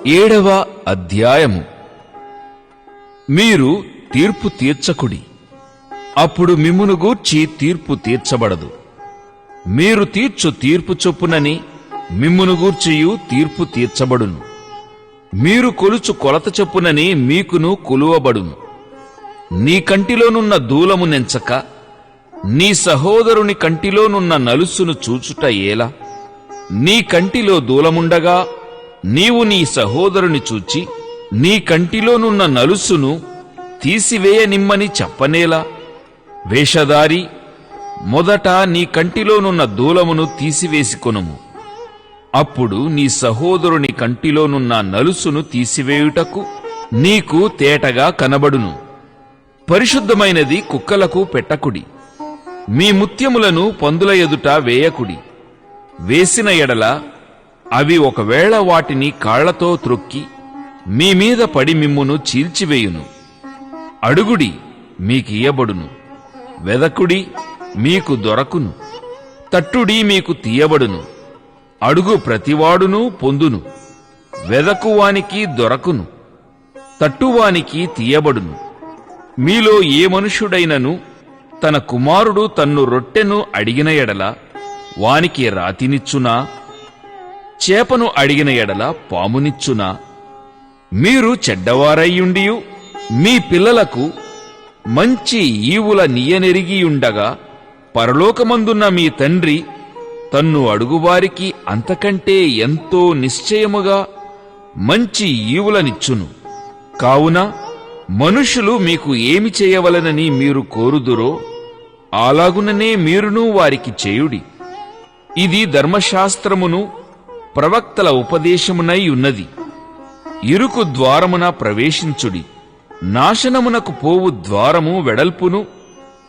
7వ అధ్యాయము. మీరు తీర్పు తీర్చకుడి, అప్పుడు మిమ్మును గూర్చి తీర్పు తీర్చబడదు. మీరు తీర్చు తీర్పు చొప్పునని మిమ్మును గూర్చియు తీర్పు తీర్చబడును. మీరు కొలుచు కొలత చొప్పునని మీకును కొలువబడును. నీ కంటిలోనున్న దూలము నెంచక నీ సహోదరుని కంటిలోనున్న నలుసును చూచుట ఏలా? నీ కంటిలో దూలముండగా నీవు నీ సహోదరుని చూచి నీ కంటిలోనున్న నలుసును తీసివేయనిమ్మని చెప్పనేలా? వేషధారి, మొదట నీ కంటిలోనున్న దూలమును తీసివేసికొనుము. అప్పుడు నీ సహోదరుని కంటిలోనున్న నలుసును తీసివేయుటకు నీకు తేటగా కనబడును. పరిశుద్ధమైనది కుక్కలకు పెట్టకుడి. మీ ముత్యములను పందుల ఎదుట వేయకుడి. వేసిన ఎడల అవి ఒకవేళ వాటిని కాళ్లతో త్రొక్కి మీమీద పడి మిమ్మును చీల్చివేయును. అడుగుడి, మీకియ్యబడును. వెదకుడి, మీకు దొరకును. తట్టుడి, మీకు తీయబడును. అడుగు ప్రతివాడును పొందును. వెదకువానికి దొరకును, తట్టువానికి తీయబడును. మీలో ఏ మనుష్యుడైనను తన కుమారుడు తన్ను రొట్టెను అడిగిన ఎడల వానికి రాతినిచ్చునా? చేపను అడిగిన ఎడల పామునిచ్చునా? మీరు చెడ్డవారయ్యుండియు మీ పిల్లలకు మంచి ఈవుల నీయనెరిగియుండగా పరలోకమందున్న మీ తండ్రి తన్ను అడుగువారికి అంతకంటే ఎంతో నిశ్చయముగా మంచి ఈవులనిచ్చును. కావున మనుష్యులు మీకు ఏమి చేయవలనని మీరు కోరుదురో అలాగుననే మీరును వారికి చేయుడి. ఇది ధర్మశాస్త్రమును ప్రవక్తల ఉపదేశమునై ఉన్నది. ఇరుకు ద్వారమున ప్రవేశించుడి. నాశనమునకు పోవు ద్వారము వెడల్పును,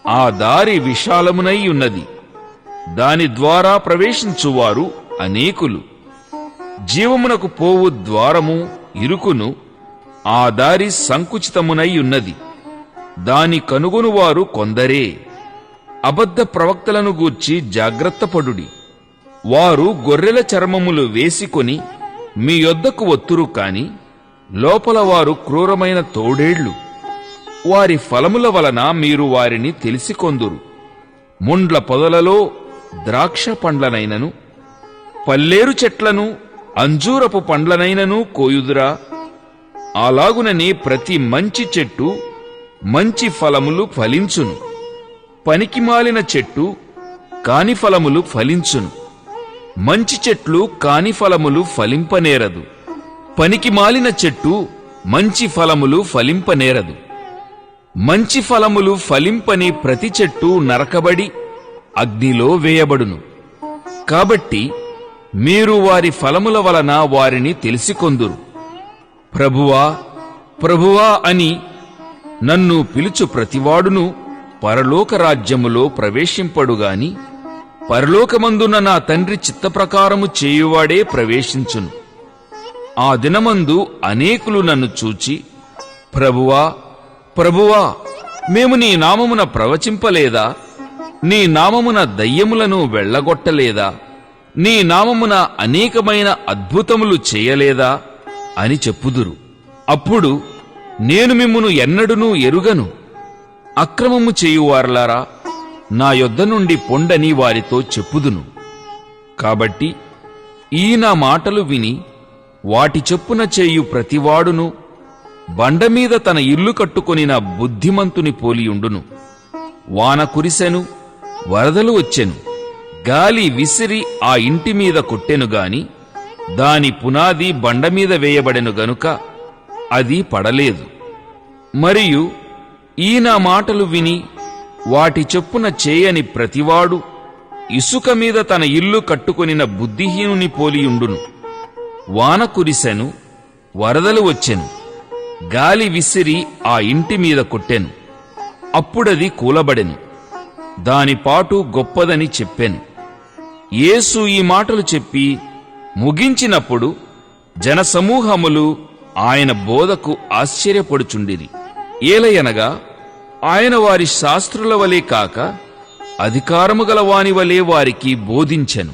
ఆ దారి విశాలమునై ఉన్నది. దాని ద్వారా ప్రవేశించువారు అనేకులు. జీవమునకు పోవు ద్వారము ఇరుకును, ఆ దారి సంకుచితమునై ఉన్నది. దాని కనుగొనువారు కొందరే. అబద్ధ ప్రవక్తలను గూర్చి జాగ్రత్తపడుడి. వారు గొర్రెల చర్మములు వేసికొని మీ యొద్దకు వత్తురు కాని లోపల వారు క్రూరమైన తోడేళ్లు. వారి ఫలముల వలన మీరు వారిని తెలిసికొందురు. ముండ్ల పొదలలో ద్రాక్ష పండ్లనైనను పల్లేరు చెట్లను అంజూరపు పండ్లనైనను కోయుదురా? అలాగుననే ప్రతి మంచి చెట్టు మంచి ఫలములు ఫలించును. పనికిమాలిన చెట్టు కాని ఫలములు ఫలించును. మంచి చెట్లు కాని ఫలములు ఫలింపనేరదు. పనికిమాలిన చెట్టు మంచి ఫలములు ఫలింపనేరదు. మంచి ఫలములు ఫలింపని ప్రతి చెట్టు నరకబడి అగ్నిలో వేయబడును. కాబట్టి మీరు వారి ఫలముల వలన వారిని తెలిసికొందురు. ప్రభువా, ప్రభువా అని నన్ను పిలుచు ప్రతివాడును పరలోక రాజ్యములో ప్రవేశింపడుగాని పరలోకమందున నా తండ్రి చిత్తప్రకారము చేయువాడే ప్రవేశించును. ఆ దినమందు అనేకులు నన్ను చూచి, ప్రభువా, ప్రభువా, మేము నీ నామమున ప్రవచింపలేదా? నీ నామమున దయ్యములను వెళ్లగొట్టలేదా? నీ నామమున అనేకమైన అద్భుతములు చేయలేదా అని చెప్పుదురు. అప్పుడు నేను మిమ్మును ఎన్నడునూ ఎరుగను. అక్రమము చేయువారలారా, నా యొద్ద నుండి పొండని వారితో చెప్పుదును. కాబట్టి ఈ నా మాటలు విని వాటి చొప్పున చేయు ప్రతివాడును బండమీద తన ఇల్లు కట్టుకొనిన బుద్ధిమంతుని పోలియుండును. వాన కురిసెను, వరదలు వచ్చెను, గాలి విసిరి ఆ ఇంటి మీద కొట్టెను గాని దాని పునాది బండమీద వేయబడెను గనుక అది పడలేదు. మరియు ఈ నా మాటలు విని వాటి చొప్పున చేయని ప్రతివాడు ఇసుక మీద తన ఇల్లు కట్టుకొనిన బుద్ధిహీనుని పోలియుండును. వాన కురిసెను, వరదలు వచ్చెను, గాలి విసిరి ఆ ఇంటి మీద కొట్టెను. అప్పుడది కూలబడెను. దాని పాటు గొప్పదని చెప్పెను. యేసు ఈ మాటలు చెప్పి ముగించినప్పుడు జనసమూహములు ఆయన బోధకు ఆశ్చర్యపడుచుండిరి. ఏలయనగా ఆయన వారి శాస్త్రుల వలె కాక అధికారము గల వాని వలె వారికి బోధించెను.